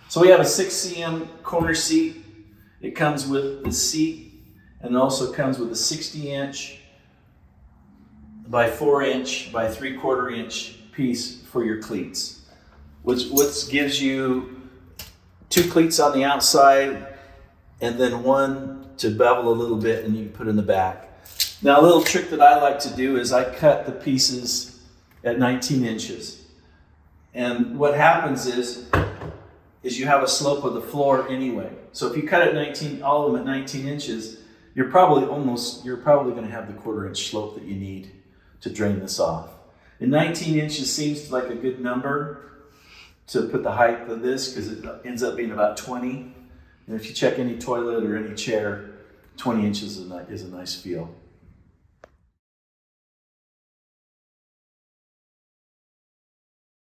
So we have a 6 cm corner seat. It comes with the seat, and it also comes with a 60-inch by 4-inch by 3/4-inch piece for your cleats, which gives you 2 cleats on the outside and then one to bevel a little bit, and you can put in the back. Now, a little trick that I like to do is I cut the pieces at 19 inches. And what happens is you have a slope of the floor anyway. So if you cut it all of them at 19 inches, you're probably going to have the 1/4-inch slope that you need to drain this off. And 19 inches seems like a good number to put the height of this, because it ends up being about 20. And if you check any toilet or any chair, 20 inches is a nice feel.